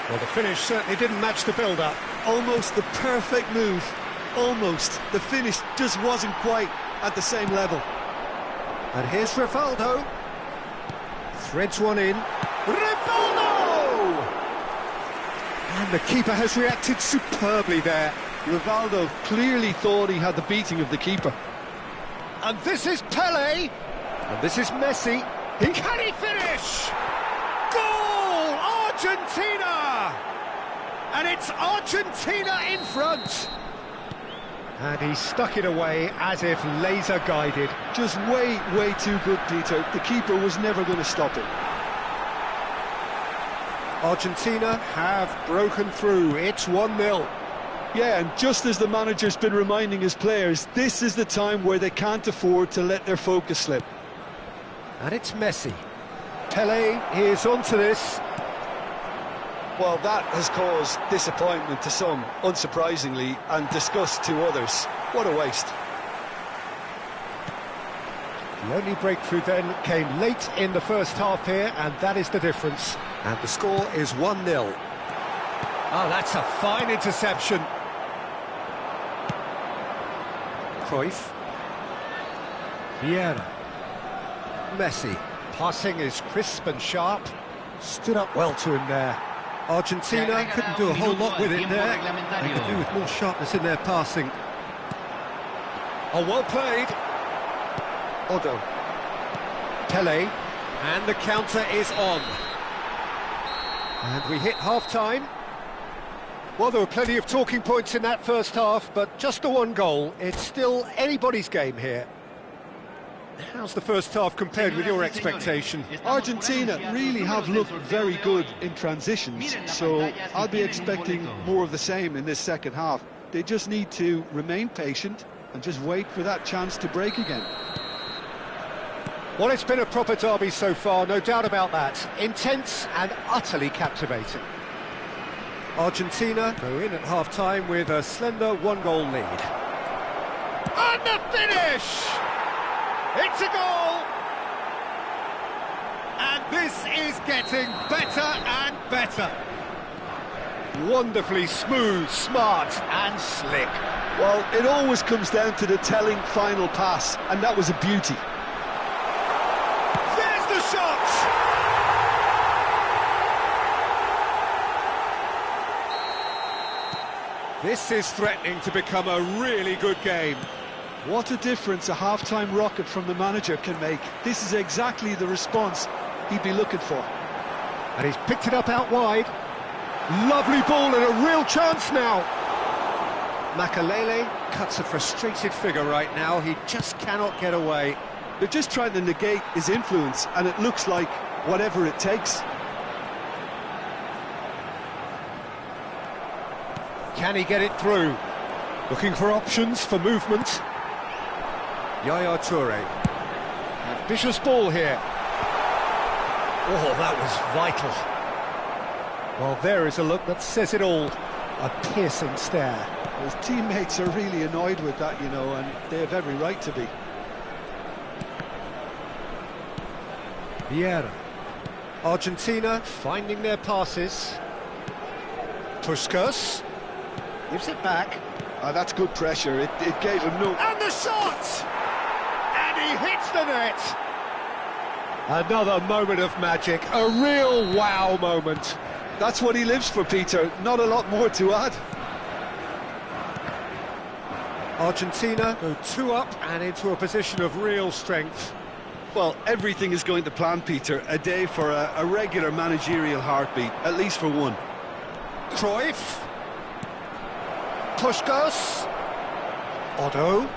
Well, the finish certainly didn't match the build-up. Almost the perfect move. Almost. The finish just wasn't quite at the same level. And here's Rivaldo. Threads one in. Rivaldo! And the keeper has reacted superbly there. Rivaldo clearly thought he had the beating of the keeper. And this is Pele. And this is Messi. Can he finish? Goal! Argentina! And it's Argentina in front. And he stuck it away as if laser guided. Just way too good, Peter. The keeper was never going to stop it. Argentina have broken through. It's 1-0. Yeah, and just as the manager's been reminding his players, this is the time where they can't afford to let their focus slip. And it's Messi. Pele is onto this. Well, that has caused disappointment to some, unsurprisingly, and disgust to others. What a waste. The only breakthrough then came late in the first half here, and that is the difference. And the score is 1-0. Oh, that's a fine interception. Cruyff. Vieira. Messi. Passing is crisp and sharp. Stood up well to him there. Argentina couldn't do a whole lot with it there. They could do with more sharpness in their passing. Oh, well played. Odo. Pele. And the counter is on. And we hit half-time. Well, there were plenty of talking points in that first half, but just the one goal. It's still anybody's game here. How's the first half compared with your expectation? Argentina really have looked very good in transitions, so I'll be expecting more of the same in this second half. They just need to remain patient and just wait for that chance to break again. Well, it's been a proper derby so far, no doubt about that. Intense and utterly captivating. Argentina go in at half-time with a slender one-goal lead. And the finish! It's a goal! And this is getting better and better. Wonderfully smooth, smart and slick. Well, it always comes down to the telling final pass, and that was a beauty. There's the shot! This is threatening to become a really good game. What a difference a half-time rocket from the manager can make. This is exactly the response he'd be looking for. And he's picked it up out wide. Lovely ball and a real chance now. Makalele cuts a frustrated figure right now. He just cannot get away. They're just trying to negate his influence, and it looks like whatever it takes. Can he get it through? Looking for options for movement. Yaya Toure. Ambitious ball here. Oh, that was vital. Well, there is a look that says it all. A piercing stare. His teammates are really annoyed with that, you know, and they have every right to be. Vieira. Argentina finding their passes. Puskas gives it back. That's good pressure. It gave him no... And the shot! And he hits the net! Another moment of magic, a real wow moment. That's what he lives for, Peter. Not a lot more to add. Argentina go 2 up and into a position of real strength. Well, everything is going to plan, Peter. A day for a regular managerial heartbeat, at least for one. Cruyff. Puskas. Otto.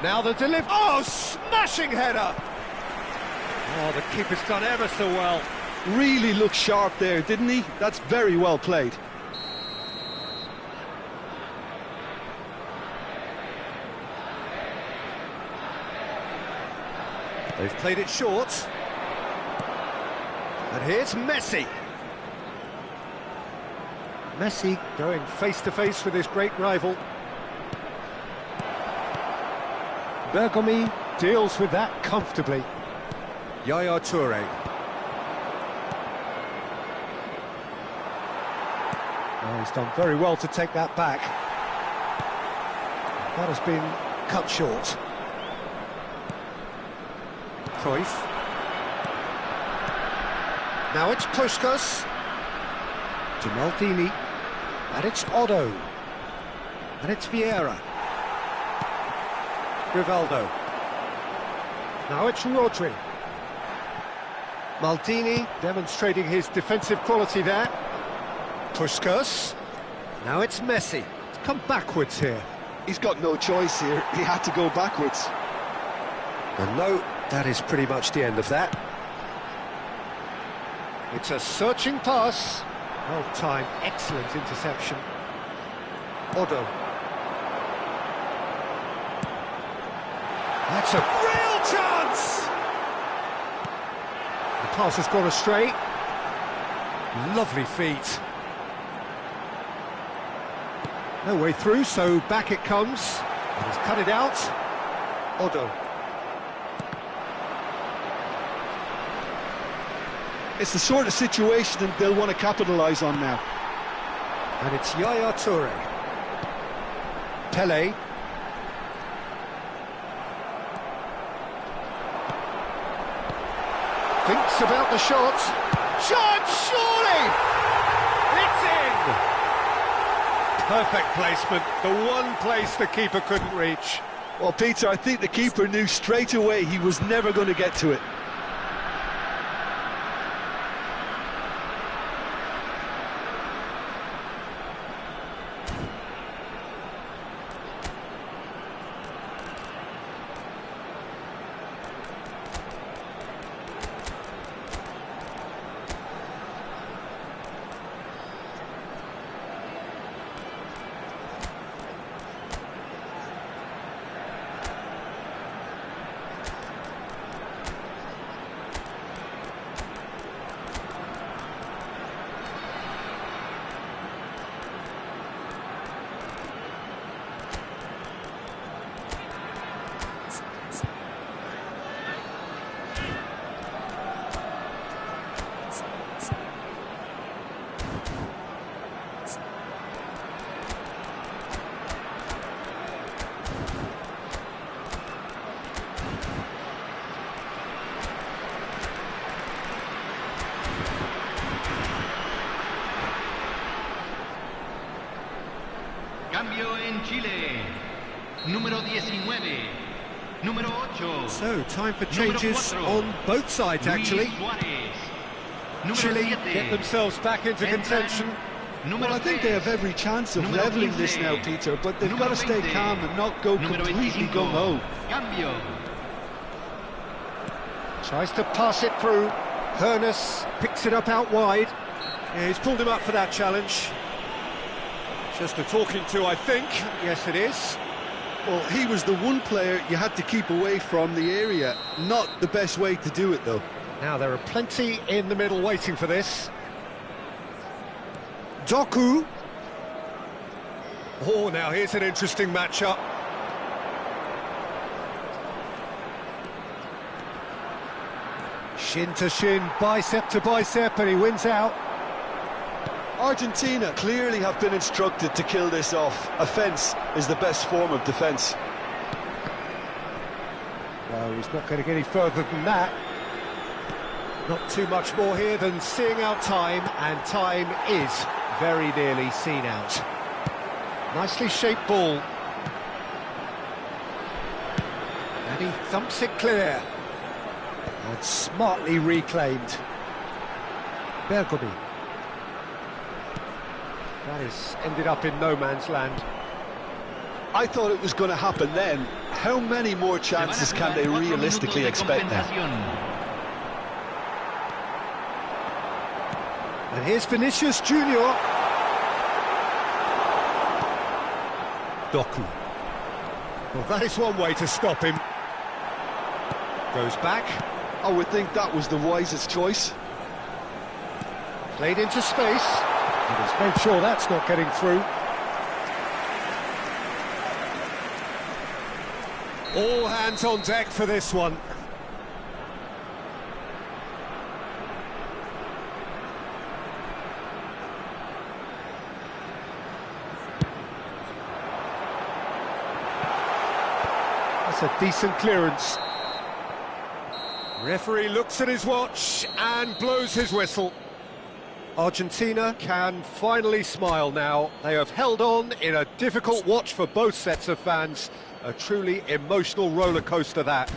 Now the delivery. Oh, smashing header! Oh, the keeper's done ever so well. Really looked sharp there, didn't he? That's very well played. They've played it short. And here's Messi. Messi going face-to-face with his great rival. Bergomi deals with that comfortably. Yaya Toure. Oh, he's done very well to take that back. That has been cut short. Cruyff. Now it's Puskas. To Maldini. And it's Otto. And it's Vieira. Rivaldo. Now it's Rodri. Maldini demonstrating his defensive quality there. Puskas. Now it's Messi. Come backwards here. He's got no choice here. He had to go backwards. And no, that is pretty much the end of that. It's a searching pass. Well timed, excellent interception. Otto. That's a real chance! The pass has gone astray. Lovely feet. No way through, so back it comes. He's cut it out. Otto. It's the sort of situation that they'll want to capitalise on now. And it's Yaya Toure. Pele. Thinks about the shot. Shot, surely! It's in! Perfect placement, the one place the keeper couldn't reach. Well, Peter, I think the keeper knew straight away he was never going to get to it. Cambio en Chile. Número 19. Número 8. So, time for changes on both sides, actually. Chile get themselves back into contention. Well, I think they have every chance of levelling this now, Peter, but they've got to stay calm and not go completely gung-ho. Cambio. Tries to pass it through. Hernus picks it up out wide. Yeah, he's pulled him up for that challenge. Just a talking to, I think. Yes, it is. Well, he was the one player you had to keep away from the area. Not the best way to do it, though. Now, there are plenty in the middle waiting for this. Doku. Oh, now here's an interesting matchup. Shin to shin, bicep to bicep, and he wins out. Argentina clearly have been instructed to kill this off. Offence is the best form of defence. No, he's not going to get any further than that. Not too much more here than seeing out time, and time is very nearly seen out. Nicely shaped ball. And he thumps it clear. And smartly reclaimed. Bergomi. That has ended up in no man's land. I thought it was going to happen then. How many more chances can they realistically expect now? And here's Vinicius Junior. Doku. Well, that is one way to stop him. Goes back. I would think that was the wisest choice. Played into space. And he's made sure that's not getting through. All hands on deck for this one. That's a decent clearance. Referee looks at his watch and blows his whistle. Argentina can finally smile now. They have held on in a difficult watch for both sets of fans. A truly emotional roller coaster, that.